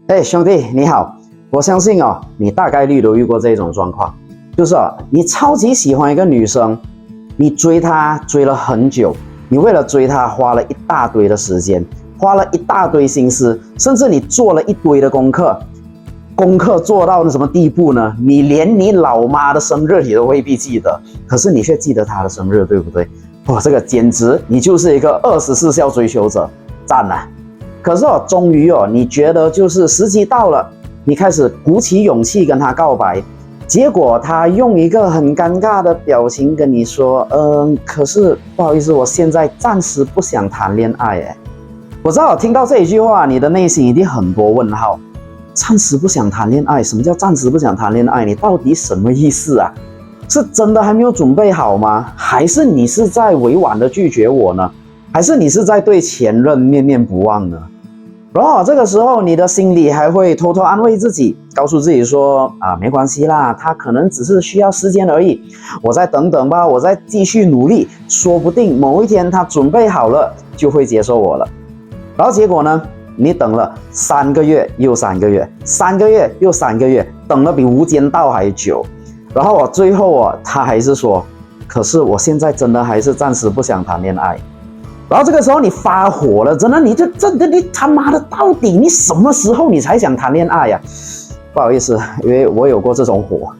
哎，兄弟你好，我相信你大概率都遇过这种状况，就是你超级喜欢一个女生，你追她追了很久，你为了追她花了一大堆的时间，花了一大堆心思，甚至你做了一堆的功课，做到什么地步呢？你连你老妈的生日你都未必记得，可是你却记得她的生日，对不对？哇，这个简直你就是一个24孝追求者，赞啊！可是终于你觉得就是时机到了，你开始鼓起勇气跟他告白，结果他用一个很尴尬的表情跟你说，可是不好意思，我现在暂时不想谈恋爱。我知道听到这一句话，你的内心一定很多问号。暂时不想谈恋爱？什么叫暂时不想谈恋爱？你到底什么意思啊？是真的还没有准备好吗？还是你是在委婉的拒绝我呢？还是你是在对前任念念不忘呢？然后这个时候你的心里还会偷偷安慰自己，告诉自己说没关系啦，他可能只是需要时间而已，我再等等吧，我再继续努力，说不定某一天他准备好了就会接受我了。然后结果呢，你等了3个月又3个月，3个月又3个月，等了比无间道还久。然后最后他还是说，可是我现在真的还是暂时不想谈恋爱。然后这个时候你发火了，真的，你他妈的，到底你什么时候你才想谈恋爱呀？不好意思，因为我有过这种火。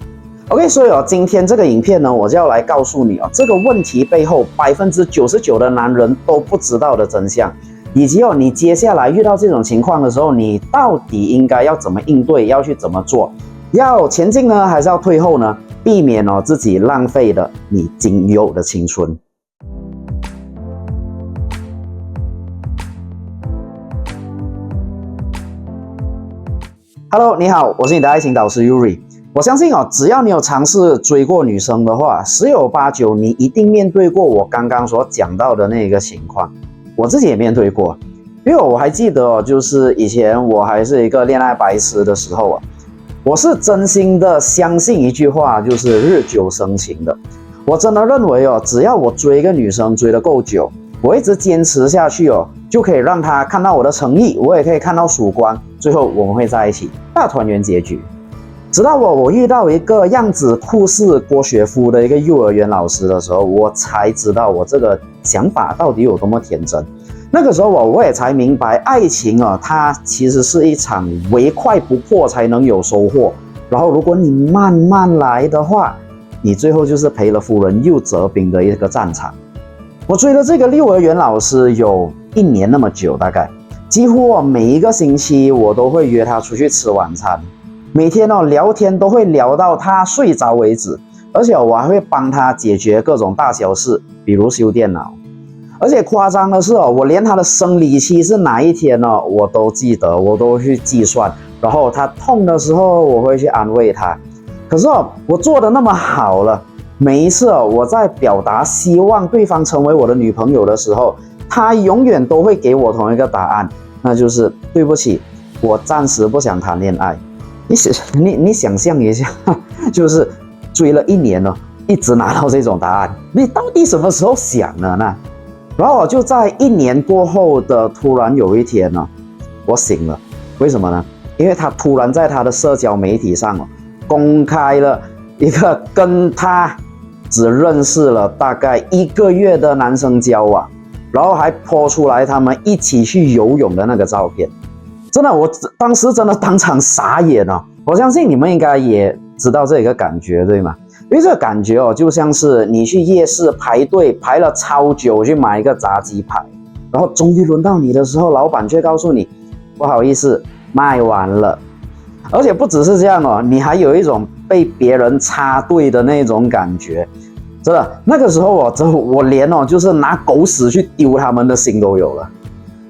OK， 所以今天这个影片呢，我就要来告诉你这个问题背后99%的男人都不知道的真相，以及你接下来遇到这种情况的时候，你到底应该要怎么应对，要去怎么做，要前进呢，还是要退后呢？避免自己浪费了你仅有的青春。Hello， 你好，我是你的爱情导师 Yuri。我相信只要你有尝试追过女生的话，10有8九你一定面对过我刚刚所讲到的那个情况。我自己也面对过，因为我还记得就是以前我还是一个恋爱白痴的时候我是真心的相信一句话，就是日久生情的。我真的认为只要我追一个女生追得够久，我一直坚持下去就可以让她看到我的诚意，我也可以看到曙光，最后我们会在一起，大团圆结局。直到我遇到一个样子酷似郭学夫的一个幼儿园老师的时候，我才知道我这个想法到底有多么天真。那个时候我也才明白，爱情它其实是一场唯快不破才能有收获，然后如果你慢慢来的话，你最后就是赔了夫人又折兵的一个战场。我追了这个幼儿园老师有1年那么久，大概几乎每一个星期我都会约他出去吃晚餐，每天聊天都会聊到他睡着为止，而且我还会帮他解决各种大小事，比如修电脑。而且夸张的是我连他的生理期是哪一天我都记得，我都去计算，然后他痛的时候我会去安慰他。可是我做的那么好了，每一次我在表达希望对方成为我的女朋友的时候，他永远都会给我同一个答案，那就是对不起，我暂时不想谈恋爱。你想象一下，就是追了1年一直拿到这种答案，你到底什么时候想了呢？然后我就在1年过后的突然有一天我醒了。为什么呢？因为他突然在他的社交媒体上公开了一个跟他只认识了大概1个月的男生交往，然后还po出来他们一起去游泳的那个照片。真的，我当时真的当场傻眼我相信你们应该也知道这个感觉，对吗？因为这个感觉就像是你去夜市排队排了超久去买一个炸鸡排，然后终于轮到你的时候，老板却告诉你不好意思，卖完了。而且不只是这样你还有一种被别人插队的那种感觉。真的，那个时候我连就是拿狗屎去丢他们的心都有了。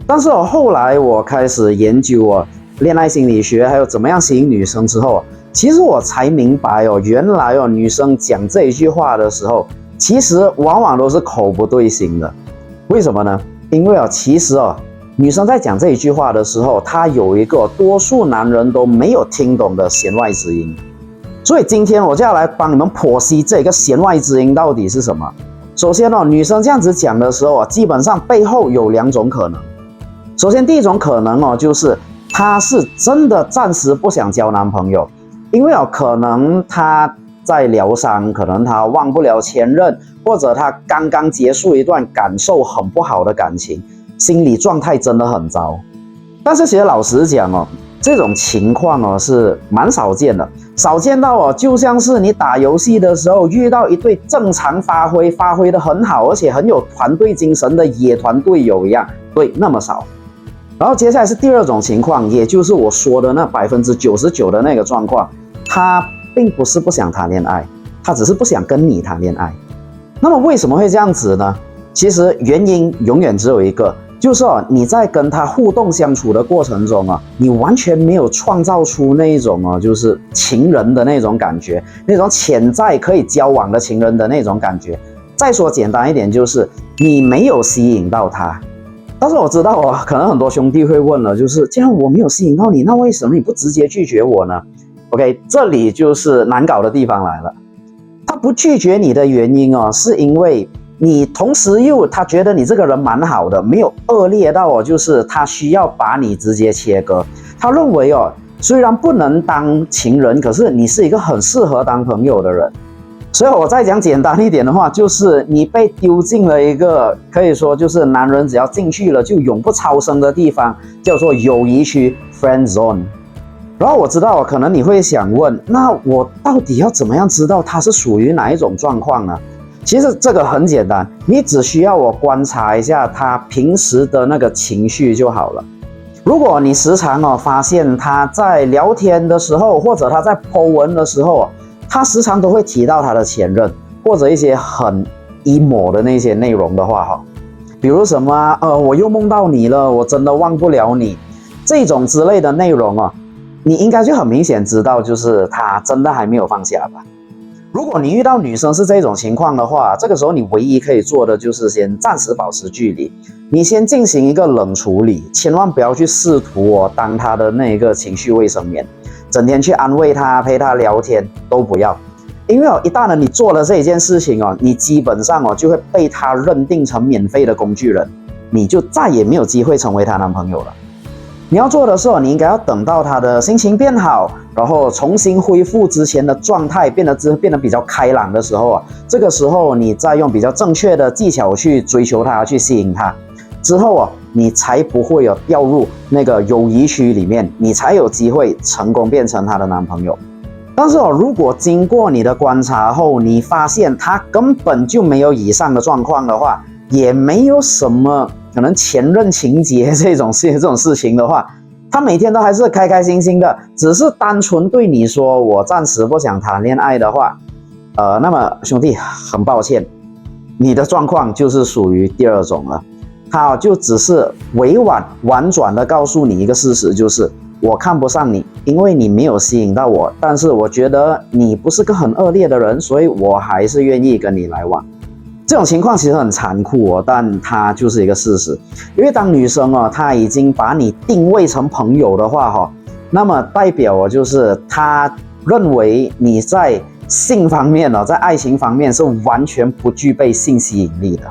但是后来我开始研究恋爱心理学，还有怎么样吸引女生之后其实我才明白原来女生讲这一句话的时候，其实往往都是口不对心的。为什么呢？因为其实女生在讲这一句话的时候，她有一个多数男人都没有听懂的弦外之音。所以今天我就要来帮你们剖析这个弦外之音到底是什么。首先女生这样子讲的时候基本上背后有2种可能。首先第一种可能就是他是真的暂时不想交男朋友，因为可能他在疗伤，可能他忘不了前任，或者他刚刚结束一段感受很不好的感情，心理状态真的很糟。但是其实老实讲这种情况是蛮少见的，少见到就像是你打游戏的时候遇到一对正常发挥得很好，而且很有团队精神的野团队友一样，对，那么少。然后接下来是第二种情况，也就是我说的那99%的那个状况，他并不是不想谈恋爱，他只是不想跟你谈恋爱。那么为什么会这样子呢？其实原因永远只有一个，就是你在跟他互动相处的过程中你完全没有创造出那一种就是情人的那种感觉，那种潜在可以交往的情人的那种感觉。再说简单一点，就是你没有吸引到他。但是我知道可能很多兄弟会问了，就是既然我没有吸引到你，那为什么你不直接拒绝我呢？ OK， 这里就是难搞的地方来了。他不拒绝你的原因是因为你同时他觉得你这个人蛮好的，没有恶劣到就是他需要把你直接切割。他认为虽然不能当情人，可是你是一个很适合当朋友的人。所以我再讲简单一点的话，就是你被丢进了一个可以说就是男人只要进去了就永不超生的地方，叫做友谊区 friend zone。 然后我知道可能你会想问，那我到底要怎么样知道他是属于哪一种状况呢？其实这个很简单，你只需要我观察一下他平时的那个情绪就好了。如果你时常发现他在聊天的时候，或者他在 po 文的时候，他时常都会提到他的前任，或者一些很 emo 的那些内容的话比如什么我又梦到你了，我真的忘不了你，这种之类的内容你应该就很明显知道，就是他真的还没有放下吧。如果你遇到女生是这种情况的话，这个时候你唯一可以做的就是先暂时保持距离，你先进行一个冷处理，千万不要去试图当他的那个情绪卫生棉，整天去安慰他陪他聊天都不要。因为一旦你做了这一件事情你基本上就会被他认定成免费的工具人，你就再也没有机会成为他男朋友了。你要做的是你应该要等到他的心情变好，然后重新恢复之前的状态，变得比较开朗的时候这个时候你再用比较正确的技巧去追求他，去吸引他，之后你才不会掉入那个友谊区里面，你才有机会成功变成他的男朋友。但是如果经过你的观察后，你发现他根本就没有以上的状况的话，也没有什么可能前任情节这种事情的话，他每天都还是开开心心的，只是单纯对你说我暂时不想谈恋爱的话，那么兄弟很抱歉，你的状况就是属于第二种了。他就只是婉转的告诉你一个事实，就是我看不上你，因为你没有吸引到我，但是我觉得你不是个很恶劣的人，所以我还是愿意跟你来往。这种情况其实很残酷但它就是一个事实。因为当女生她已经把你定位成朋友的话那么代表就是她认为你在性方面在爱情方面是完全不具备性吸引力的。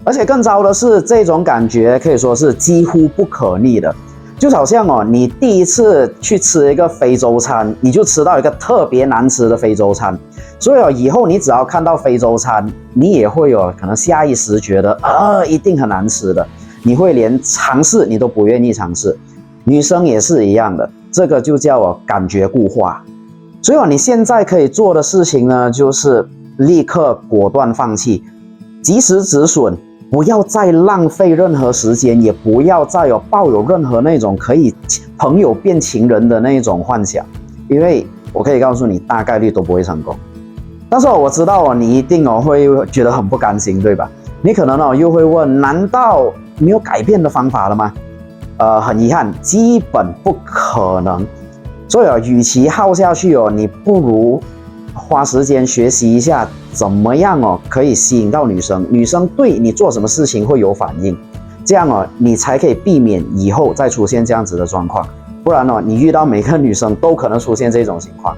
而且更糟的是，这种感觉可以说是几乎不可逆的。就好像你第一次去吃一个非洲餐，你就吃到一个特别难吃的非洲餐，所以以后你只要看到非洲餐，你也会可能下意识觉得一定很难吃的，你会连尝试你都不愿意尝试。女生也是一样的，这个就叫感觉固化。所以你现在可以做的事情呢，就是立刻果断放弃，及时止损，不要再浪费任何时间，也不要再抱有任何那种可以朋友变情人的那种幻想，因为我可以告诉你，大概率都不会成功。但是我知道你一定会觉得很不甘心，对吧？你可能又会问，难道没有改变的方法了吗？很遗憾，基本不可能。所以与其耗下去你不如花时间学习一下怎么样可以吸引到女生，女生对你做什么事情会有反应，这样你才可以避免以后再出现这样子的状况。不然你遇到每个女生都可能出现这种情况。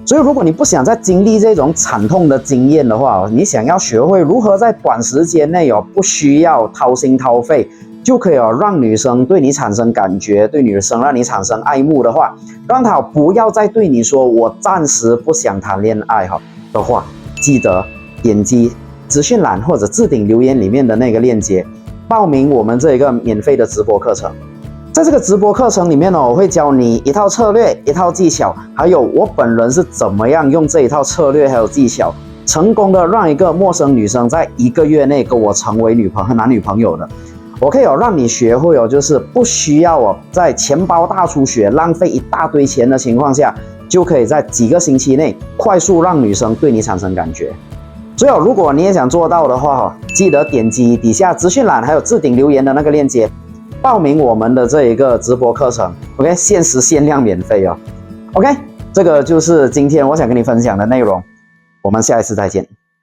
所以如果你不想再经历这种惨痛的经验的话，你想要学会如何在短时间内不需要掏心掏肺，就可以让女生对你产生感觉，对女生让你产生爱慕的话，让她不要再对你说我暂时不想谈恋爱的话，记得点击资讯栏或者置顶留言里面的那个链接，报名我们这一个免费的直播课程。在这个直播课程里面我会教你一套策略、一套技巧，还有我本人是怎么样用这一套策略还有技巧，成功的让一个陌生女生在1个月内跟我成为男女朋友的。我可以让你学会就是不需要在钱包大出血、浪费一大堆钱的情况下，就可以在几个星期内快速让女生对你产生感觉。所以如果你也想做到的话，记得点击底下资讯栏还有置顶留言的那个链接，报名我们的这一个直播课程。OK， 限时限量免费OK， 这个就是今天我想跟你分享的内容。我们下一次再见。